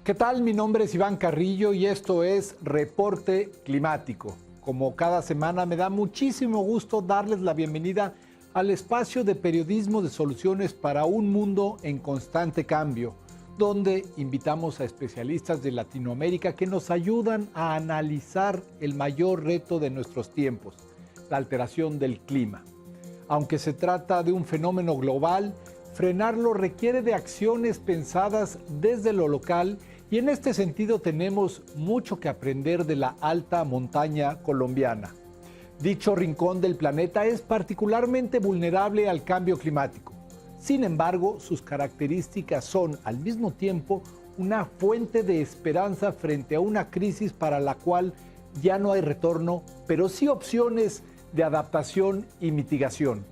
¿Qué tal? Mi nombre es Iván Carrillo y esto es Reporte Climático. Como cada semana me da muchísimo gusto darles la bienvenida al espacio de periodismo de soluciones para un mundo en constante cambio, donde invitamos a especialistas de Latinoamérica que nos ayudan a analizar el mayor reto de nuestros tiempos, la alteración del clima. Aunque se trata de un fenómeno global, frenarlo requiere de acciones pensadas desde lo local y en este sentido tenemos mucho que aprender de la alta montaña colombiana. Dicho rincón del planeta es particularmente vulnerable al cambio climático. Sin embargo, sus características son al mismo tiempo una fuente de esperanza frente a una crisis para la cual ya no hay retorno, pero sí opciones de adaptación y mitigación.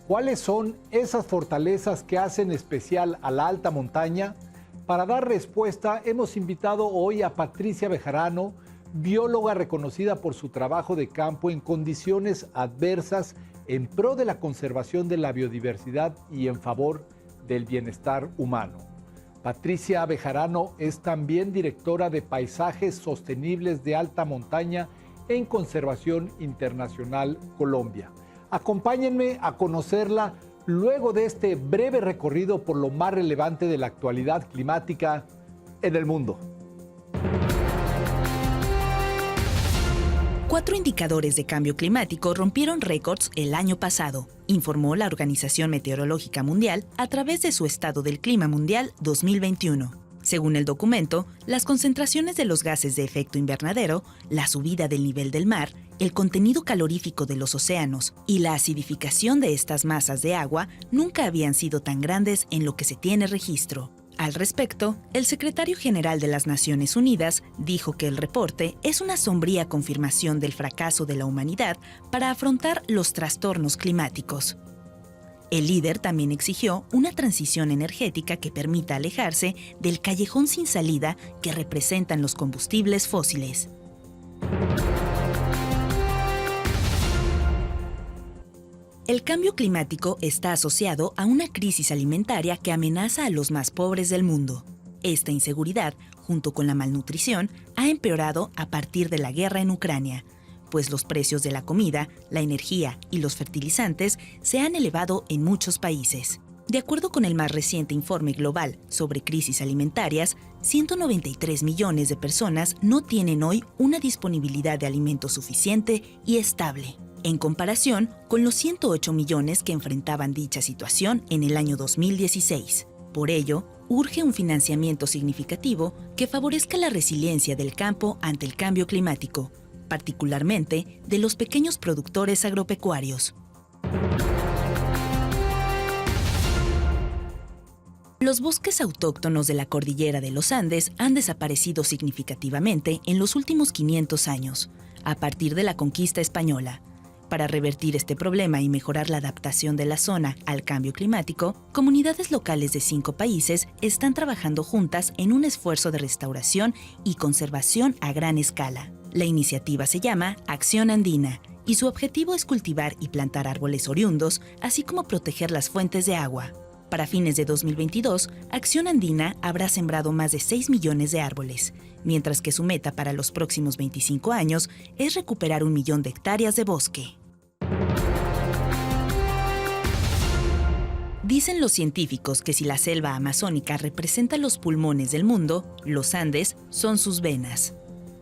¿Cuáles son esas fortalezas que hacen especial a la alta montaña? Para dar respuesta, hemos invitado hoy a Patricia Bejarano, bióloga reconocida por su trabajo de campo en condiciones adversas en pro de la conservación de la biodiversidad y en favor del bienestar humano. Patricia Bejarano es también directora de Paisajes Sostenibles de Alta Montaña en Conservación Internacional Colombia. Acompáñenme a conocerla luego de este breve recorrido por lo más relevante de la actualidad climática en el mundo. 4 indicadores de cambio climático rompieron récords el año pasado, informó la Organización Meteorológica Mundial a través de su Estado del Clima Mundial 2021. Según el documento, las concentraciones de los gases de efecto invernadero, la subida del nivel del mar, el contenido calorífico de los océanos y la acidificación de estas masas de agua nunca habían sido tan grandes en lo que se tiene registro. Al respecto, el secretario general de las Naciones Unidas dijo que el reporte es una sombría confirmación del fracaso de la humanidad para afrontar los trastornos climáticos. El líder también exigió una transición energética que permita alejarse del callejón sin salida que representan los combustibles fósiles. El cambio climático está asociado a una crisis alimentaria que amenaza a los más pobres del mundo. Esta inseguridad, junto con la malnutrición, ha empeorado a partir de la guerra en Ucrania, pues los precios de la comida, la energía y los fertilizantes se han elevado en muchos países. De acuerdo con el más reciente informe global sobre crisis alimentarias, 193 millones de personas no tienen hoy una disponibilidad de alimento suficiente y estable, en comparación con los 108 millones que enfrentaban dicha situación en el año 2016. Por ello, urge un financiamiento significativo que favorezca la resiliencia del campo ante el cambio climático, particularmente de los pequeños productores agropecuarios. Los bosques autóctonos de la cordillera de los Andes han desaparecido significativamente en los últimos 500 años, a partir de la conquista española. Para revertir este problema y mejorar la adaptación de la zona al cambio climático, comunidades locales de 5 países están trabajando juntas en un esfuerzo de restauración y conservación a gran escala. La iniciativa se llama Acción Andina y su objetivo es cultivar y plantar árboles oriundos, así como proteger las fuentes de agua. Para fines de 2022, Acción Andina habrá sembrado más de 6 millones de árboles, mientras que su meta para los próximos 25 años es recuperar 1 millón de hectáreas de bosque. Dicen los científicos que si la selva amazónica representa los pulmones del mundo, los Andes son sus venas.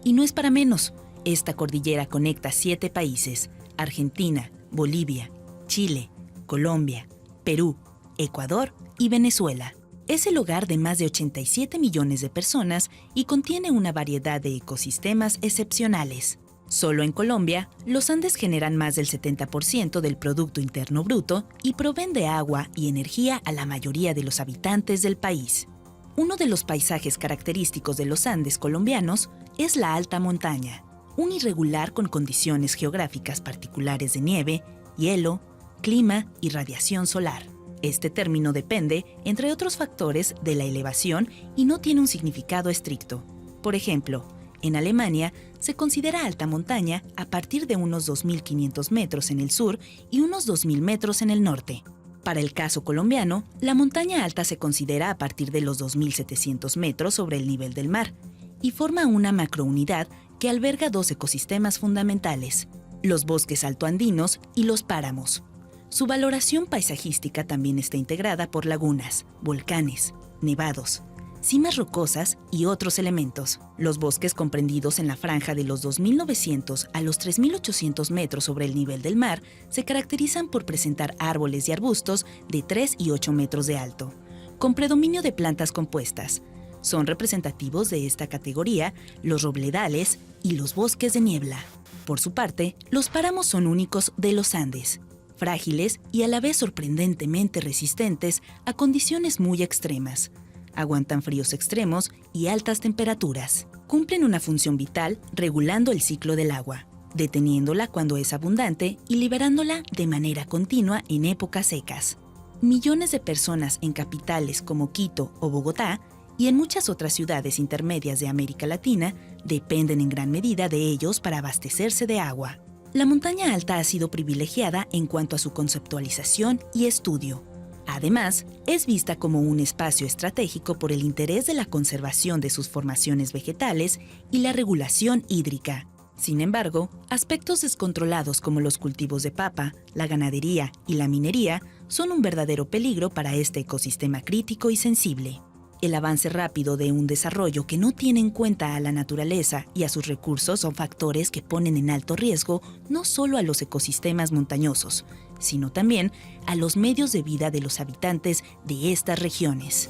Y no es para menos. Esta cordillera conecta 7 países: Argentina, Bolivia, Chile, Colombia, Perú, Ecuador y Venezuela. Es el hogar de más de 87 millones de personas y contiene una variedad de ecosistemas excepcionales. Solo en Colombia, los Andes generan más del 70% del Producto Interno Bruto y proveen de agua y energía a la mayoría de los habitantes del país. Uno de los paisajes característicos de los Andes colombianos es la alta montaña, un irregular con condiciones geográficas particulares de nieve, hielo, clima y radiación solar. Este término depende, entre otros factores, de la elevación y no tiene un significado estricto. Por ejemplo, en Alemania se considera alta montaña a partir de unos 2.500 metros en el sur y unos 2.000 metros en el norte. Para el caso colombiano, la montaña alta se considera a partir de los 2.700 metros sobre el nivel del mar y forma una macrounidad que alberga dos ecosistemas fundamentales, los bosques altoandinos y los páramos. Su valoración paisajística también está integrada por lagunas, volcanes, nevados, cimas rocosas y otros elementos. Los bosques comprendidos en la franja de los 2.900 a los 3.800 metros sobre el nivel del mar se caracterizan por presentar árboles y arbustos de 3 y 8 metros de alto, con predominio de plantas compuestas. Son representativos de esta categoría los robledales y los bosques de niebla. Por su parte, los páramos son únicos de los Andes, frágiles y a la vez sorprendentemente resistentes a condiciones muy extremas. Aguantan fríos extremos y altas temperaturas. Cumplen una función vital regulando el ciclo del agua, deteniéndola cuando es abundante y liberándola de manera continua en épocas secas. Millones de personas en capitales como Quito o Bogotá y en muchas otras ciudades intermedias de América Latina dependen en gran medida de ellos para abastecerse de agua. La montaña alta ha sido privilegiada en cuanto a su conceptualización y estudio. Además, es vista como un espacio estratégico por el interés de la conservación de sus formaciones vegetales y la regulación hídrica. Sin embargo, aspectos descontrolados como los cultivos de papa, la ganadería y la minería son un verdadero peligro para este ecosistema crítico y sensible. El avance rápido de un desarrollo que no tiene en cuenta a la naturaleza y a sus recursos son factores que ponen en alto riesgo no solo a los ecosistemas montañosos, sino también a los medios de vida de los habitantes de estas regiones.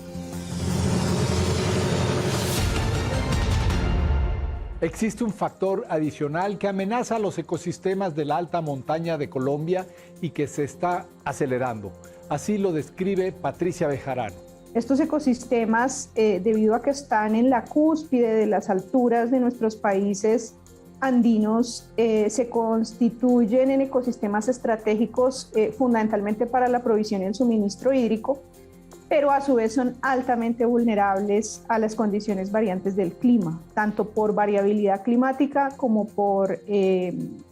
Existe un factor adicional que amenaza a los ecosistemas de la alta montaña de Colombia y que se está acelerando. Así lo describe Patricia Bejarano. Estos ecosistemas, debido a que están en la cúspide de las alturas de nuestros países andinos, se constituyen en ecosistemas estratégicos fundamentalmente para la provisión y el suministro hídrico, pero a su vez son altamente vulnerables a las condiciones variantes del clima, tanto por variabilidad climática como por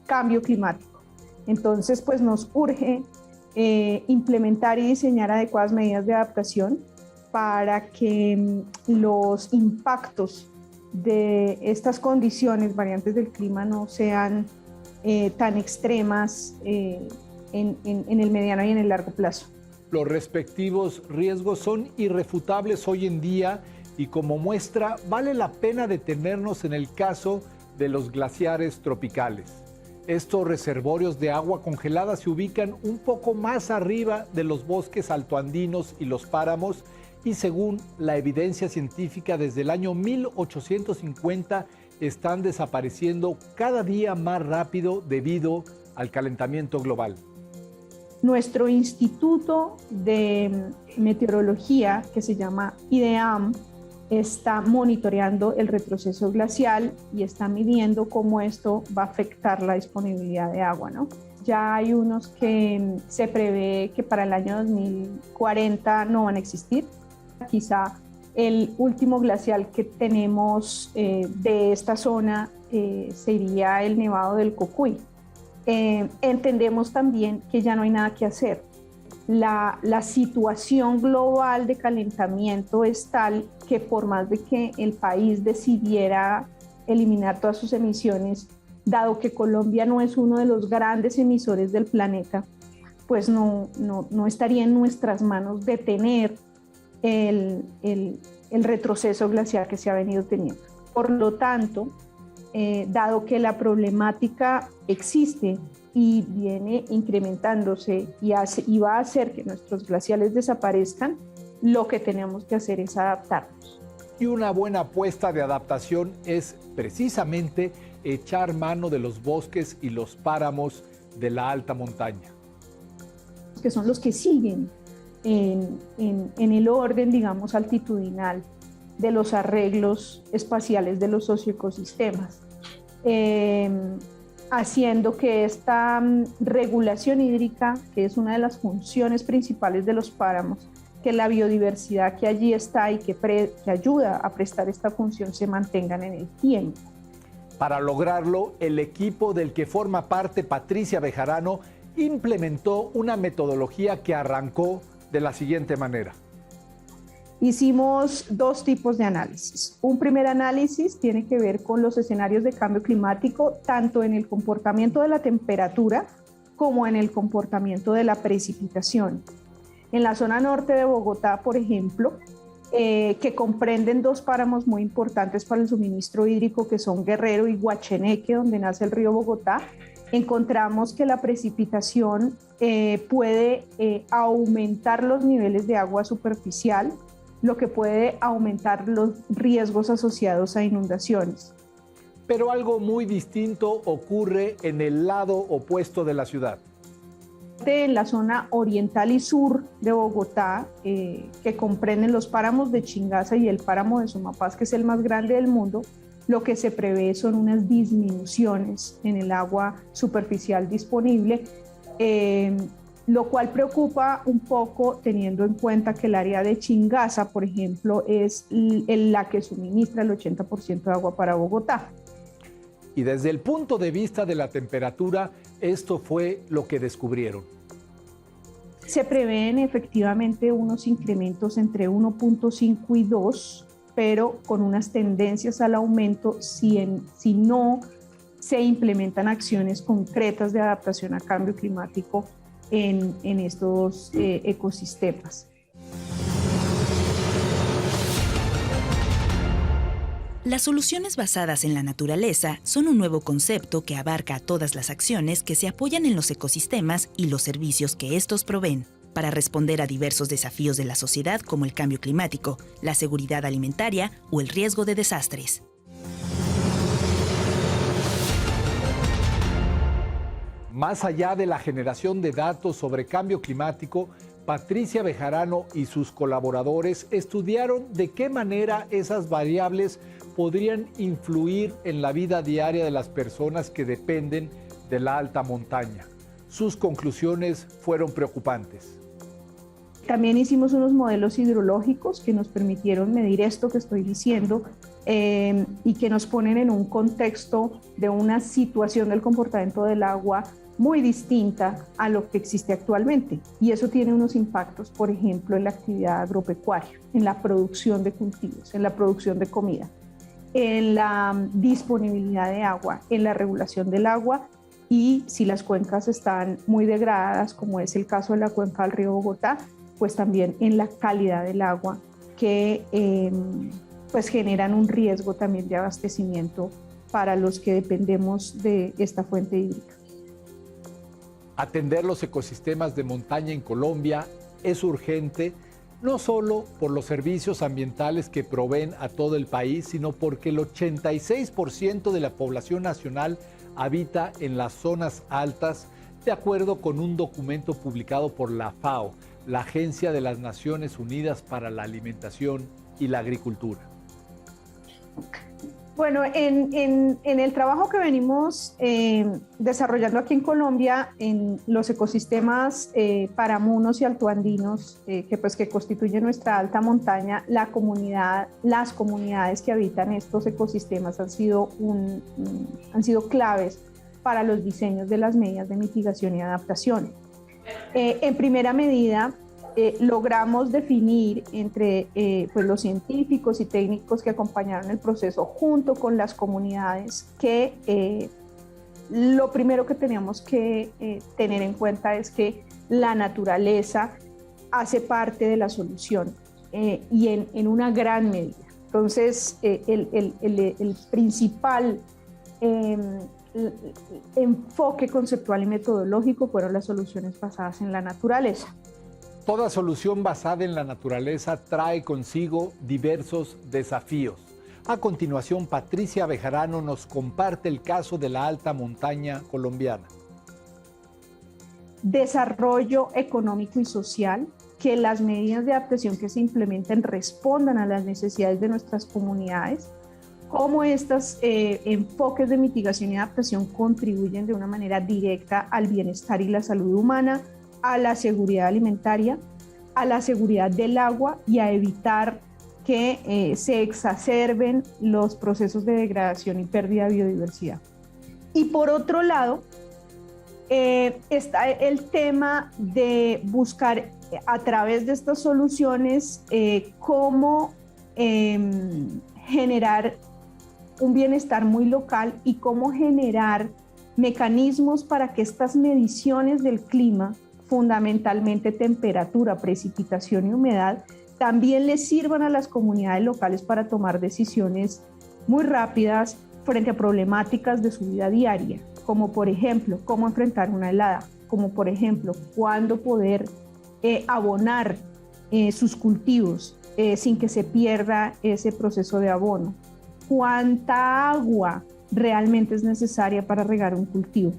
cambio climático. Entonces, pues nos urge implementar y diseñar adecuadas medidas de adaptación para que los impactos de estas condiciones variantes del clima no sean tan extremas en el mediano y en el largo plazo. Los respectivos riesgos son irrefutables hoy en día y como muestra vale la pena detenernos en el caso de los glaciares tropicales. Estos reservorios de agua congelada se ubican un poco más arriba de los bosques altoandinos y los páramos y según la evidencia científica desde el año 1850 están desapareciendo cada día más rápido debido al calentamiento global. Nuestro Instituto de Meteorología, que se llama IDEAM, está monitoreando el retroceso glacial y está midiendo cómo esto va a afectar la disponibilidad de agua, ¿no? Ya hay unos que se prevé que para el año 2040 no van a existir. Quizá el último glacial que tenemos de esta zona sería el Nevado del Cocuy. Entendemos también que ya no hay nada que hacer. La situación global de calentamiento es tal que por más de que el país decidiera eliminar todas sus emisiones, dado que Colombia no es uno de los grandes emisores del planeta, pues no estaría en nuestras manos detener el retroceso glacial que se ha venido teniendo. Por lo tanto, dado que la problemática existe y viene incrementándose y va a hacer que nuestros glaciales desaparezcan, lo que tenemos que hacer es adaptarnos. Y una buena apuesta de adaptación es precisamente echar mano de los bosques y los páramos de la alta montaña. Que son los que siguen en el orden, digamos, altitudinal de los arreglos espaciales de los socioecosistemas, haciendo que esta regulación hídrica, que es una de las funciones principales de los páramos, que la biodiversidad que allí está y que ayuda a prestar esta función se mantengan en el tiempo. Para lograrlo, el equipo del que forma parte Patricia Bejarano implementó una metodología que arrancó de la siguiente manera. Hicimos dos tipos de análisis. Un primer análisis tiene que ver con los escenarios de cambio climático, tanto en el comportamiento de la temperatura como en el comportamiento de la precipitación. En la zona norte de Bogotá, por ejemplo, que comprenden dos páramos muy importantes para el suministro hídrico, que son Guerrero y Guacheneque, donde nace el río Bogotá, encontramos que la precipitación puede aumentar los niveles de agua superficial, lo que puede aumentar los riesgos asociados a inundaciones. Pero algo muy distinto ocurre en el lado opuesto de la ciudad. En la zona oriental y sur de Bogotá, que comprenden los páramos de Chingaza y el páramo de Sumapaz, que es el más grande del mundo, lo que se prevé son unas disminuciones en el agua superficial disponible, lo cual preocupa un poco teniendo en cuenta que el área de Chingaza, por ejemplo, es la que suministra el 80% de agua para Bogotá. Y desde el punto de vista de la temperatura, esto fue lo que descubrieron. Se prevén efectivamente unos incrementos entre 1.5 y 2, pero con unas tendencias al aumento si no se implementan acciones concretas de adaptación a cambio climático en estos ecosistemas. Las soluciones basadas en la naturaleza son un nuevo concepto que abarca a todas las acciones que se apoyan en los ecosistemas y los servicios que estos proveen, para responder a diversos desafíos de la sociedad como el cambio climático, la seguridad alimentaria o el riesgo de desastres. Más allá de la generación de datos sobre cambio climático, Patricia Bejarano y sus colaboradores estudiaron de qué manera esas variables podrían influir en la vida diaria de las personas que dependen de la alta montaña. Sus conclusiones fueron preocupantes. También hicimos unos modelos hidrológicos que nos permitieron medir esto que estoy diciendo y que nos ponen en un contexto de una situación del comportamiento del agua muy distinta a lo que existe actualmente. Y eso tiene unos impactos, por ejemplo, en la actividad agropecuaria, en la producción de cultivos, en la producción de comida, en la disponibilidad de agua, en la regulación del agua y si las cuencas están muy degradadas, como es el caso de la cuenca del río Bogotá, pues también en la calidad del agua que pues generan un riesgo también de abastecimiento para los que dependemos de esta fuente hídrica. Atender los ecosistemas de montaña en Colombia es urgente, no solo por los servicios ambientales que proveen a todo el país, sino porque el 86% de la población nacional habita en las zonas altas, de acuerdo con un documento publicado por la FAO, la Agencia de las Naciones Unidas para la Alimentación y la Agricultura. Bueno, en el trabajo que venimos desarrollando aquí en Colombia, en los ecosistemas paramunos y altoandinos, que constituyen nuestra alta montaña, las comunidades que habitan estos ecosistemas han sido claves para los diseños de las medidas de mitigación y adaptación. En primera medida, logramos definir entre los científicos y técnicos que acompañaron el proceso junto con las comunidades que lo primero que teníamos que tener en cuenta es que la naturaleza hace parte de la solución y en una gran medida. Entonces, el principal enfoque conceptual y metodológico fueron las soluciones basadas en la naturaleza. Toda solución basada en la naturaleza trae consigo diversos desafíos. A continuación, Patricia Bejarano nos comparte el caso de la alta montaña colombiana. Desarrollo económico y social, que las medidas de adaptación que se implementen respondan a las necesidades de nuestras comunidades, cómo estos enfoques de mitigación y adaptación contribuyen de una manera directa al bienestar y la salud humana, a la seguridad alimentaria, a la seguridad del agua y a evitar que se exacerben los procesos de degradación y pérdida de biodiversidad. Y por otro lado, está el tema de buscar a través de estas soluciones cómo generar un bienestar muy local y cómo generar mecanismos para que estas mediciones del clima, fundamentalmente temperatura, precipitación y humedad, también les sirvan a las comunidades locales para tomar decisiones muy rápidas frente a problemáticas de su vida diaria, como por ejemplo, cómo enfrentar una helada, como por ejemplo, cuándo poder abonar sus cultivos sin que se pierda ese proceso de abono, cuánta agua realmente es necesaria para regar un cultivo.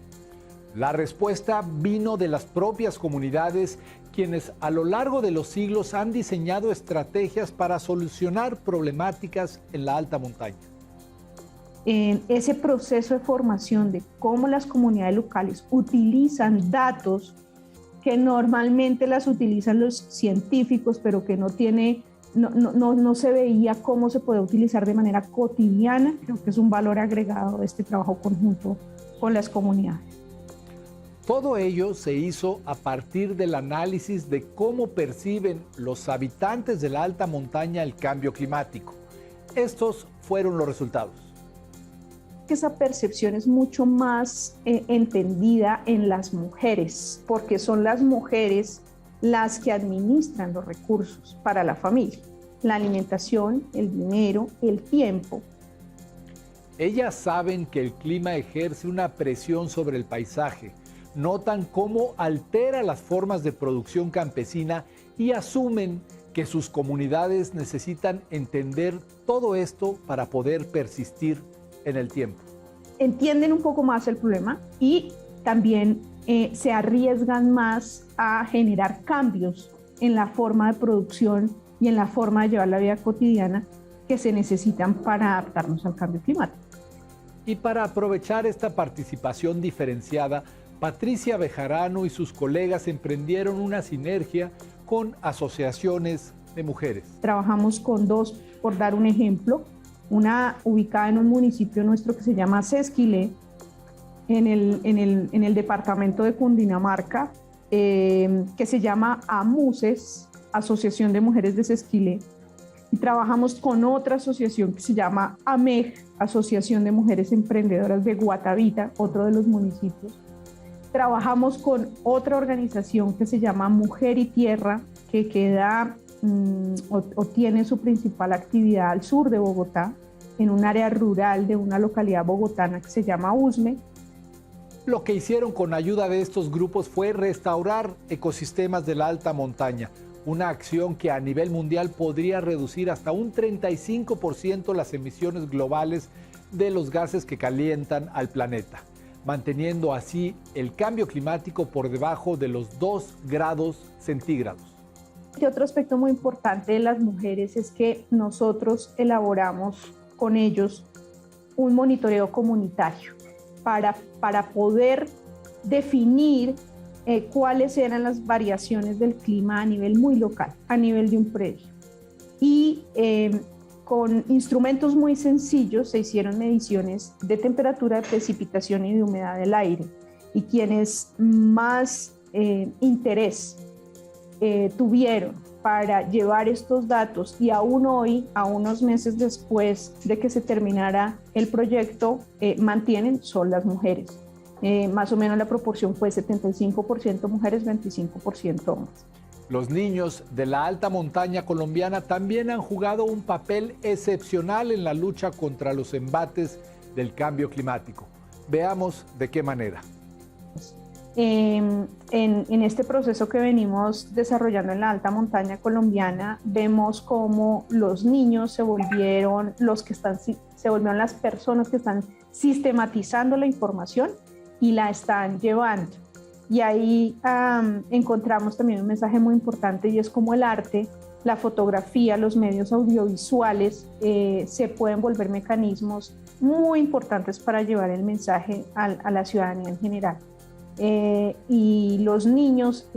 La respuesta vino de las propias comunidades, quienes a lo largo de los siglos han diseñado estrategias para solucionar problemáticas en la alta montaña. Ese proceso de formación de cómo las comunidades locales utilizan datos que normalmente las utilizan los científicos, pero que no se veía cómo se puede utilizar de manera cotidiana, creo que es un valor agregado de este trabajo conjunto con las comunidades. Todo ello se hizo a partir del análisis de cómo perciben los habitantes de la alta montaña el cambio climático. Estos fueron los resultados. Esa percepción es mucho más entendida en las mujeres, porque son las mujeres las que administran los recursos para la familia, la alimentación, el dinero, el tiempo. Ellas saben que el clima ejerce una presión sobre el paisaje, notan cómo altera las formas de producción campesina y asumen que sus comunidades necesitan entender todo esto para poder persistir en el tiempo. Entienden un poco más el problema y también se arriesgan más a generar cambios en la forma de producción y en la forma de llevar la vida cotidiana que se necesitan para adaptarnos al cambio climático. Y para aprovechar esta participación diferenciada, Patricia Bejarano y sus colegas emprendieron una sinergia con asociaciones de mujeres. Trabajamos con dos, por dar un ejemplo, una ubicada en un municipio nuestro que se llama Sesquilé, en el departamento de Cundinamarca, que se llama AMUCES, Asociación de Mujeres de Sesquilé, y trabajamos con otra asociación que se llama AMEG, Asociación de Mujeres Emprendedoras de Guatavita, otro de los municipios. Trabajamos con otra organización que se llama Mujer y Tierra, que queda o tiene su principal actividad al sur de Bogotá, en un área rural de una localidad bogotana que se llama Usme. Lo que hicieron con ayuda de estos grupos fue restaurar ecosistemas de la alta montaña, una acción que a nivel mundial podría reducir hasta un 35% las emisiones globales de los gases que calientan al planeta, manteniendo así el cambio climático por debajo de los 2 grados centígrados. Y otro aspecto muy importante de las mujeres es que nosotros elaboramos con ellos un monitoreo comunitario para poder definir cuáles eran las variaciones del clima a nivel muy local, a nivel de un predio. Y con instrumentos muy sencillos se hicieron mediciones de temperatura, de precipitación y de humedad del aire. Y quienes más interés tuvieron para llevar estos datos y aún hoy, a unos meses después de que se terminara el proyecto, mantienen son las mujeres. Más o menos la proporción fue 75% mujeres, 25% hombres. Los niños de la alta montaña colombiana también han jugado un papel excepcional en la lucha contra los embates del cambio climático. Veamos de qué manera. En este proceso que venimos desarrollando en la alta montaña colombiana, vemos cómo los niños se volvieron las personas que están sistematizando la información y la están llevando. Y ahí encontramos también un mensaje muy importante, y es cómo el arte, la fotografía, los medios audiovisuales se pueden volver mecanismos muy importantes para llevar el mensaje a la ciudadanía en general. Y los niños,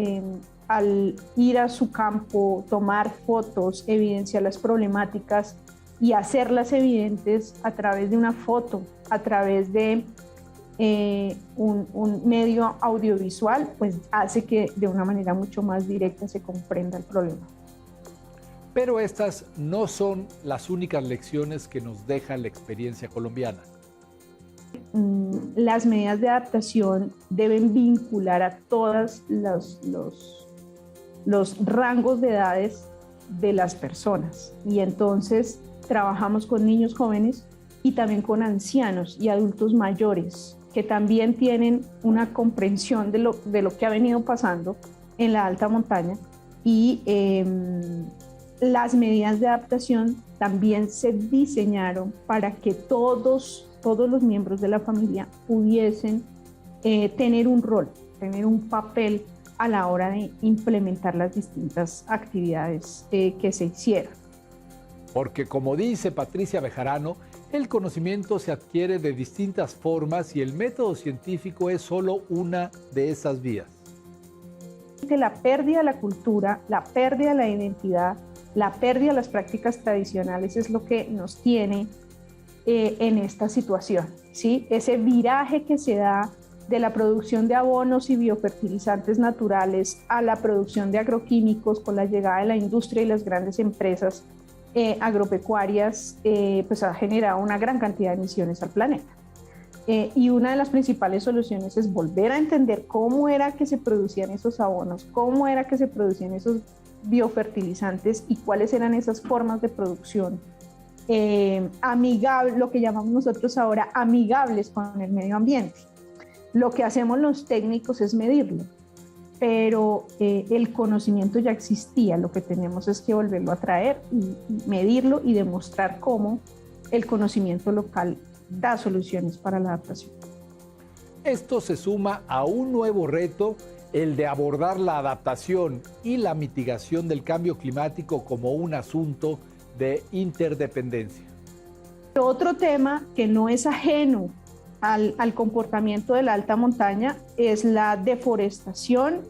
al ir a su campo, tomar fotos, evidenciar las problemáticas y hacerlas evidentes a través de una foto, a través de un medio audiovisual, pues hace que de una manera mucho más directa se comprenda el problema. Pero estas no son las únicas lecciones que nos deja la experiencia colombiana. Las medidas de adaptación deben vincular a todos los rangos de edades de las personas, y entonces trabajamos con niños jóvenes y también con ancianos y adultos mayores que también tienen una comprensión de lo que ha venido pasando en la alta montaña, y las medidas de adaptación también se diseñaron para que todos los miembros de la familia pudiesen tener un rol, tener un papel a la hora de implementar las distintas actividades que se hicieron. Porque como dice Patricia Bejarano, el conocimiento se adquiere de distintas formas y el método científico es solo una de esas vías. La pérdida de la cultura, la pérdida de la identidad, la pérdida de las prácticas tradicionales es lo que nos tiene en esta situación, ¿sí? Ese viraje que se da de la producción de abonos y biofertilizantes naturales a la producción de agroquímicos con la llegada de la industria y las grandes empresas agropecuarias, pues ha generado una gran cantidad de emisiones al planeta. Y una de las principales soluciones es volver a entender cómo era que se producían esos abonos, cómo era que se producían esos biofertilizantes y cuáles eran esas formas de producción amigables, lo que llamamos nosotros ahora amigables con el medio ambiente. Lo que hacemos los técnicos es medirlo, pero el conocimiento ya existía, lo que tenemos es que volverlo a traer y medirlo y demostrar cómo el conocimiento local da soluciones para la adaptación. Esto se suma a un nuevo reto, el de abordar la adaptación y la mitigación del cambio climático como un asunto de interdependencia. Otro tema que no es ajeno al comportamiento de la alta montaña es la deforestación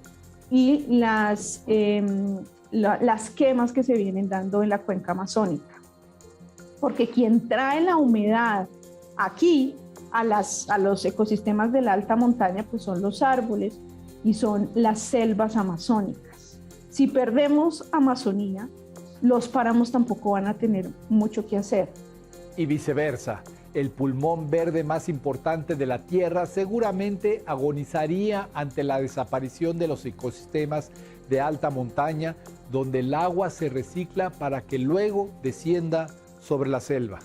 y las quemas que se vienen dando en la cuenca amazónica. Porque quien trae la humedad aquí a los ecosistemas de la alta montaña pues son los árboles y son las selvas amazónicas. Si perdemos Amazonía, los páramos tampoco van a tener mucho que hacer. Y viceversa, el pulmón verde más importante de la Tierra seguramente agonizaría ante la desaparición de los ecosistemas de alta montaña, donde el agua se recicla para que luego descienda sobre la selva.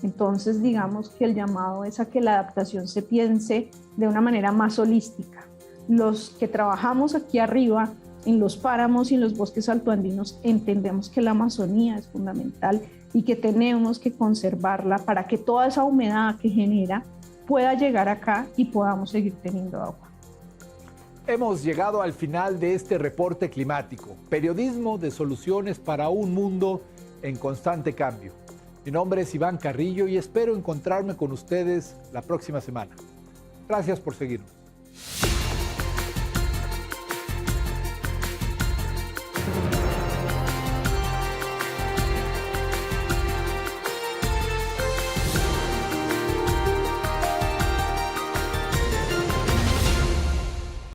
Entonces, digamos que el llamado es a que la adaptación se piense de una manera más holística. Los que trabajamos aquí arriba, en los páramos y en los bosques altoandinos, entendemos que la Amazonía es fundamental y que tenemos que conservarla para que toda esa humedad que genera pueda llegar acá y podamos seguir teniendo agua. Hemos llegado al final de este reporte climático, periodismo de soluciones para un mundo en constante cambio. Mi nombre es Iván Carrillo y espero encontrarme con ustedes la próxima semana. Gracias por seguirnos.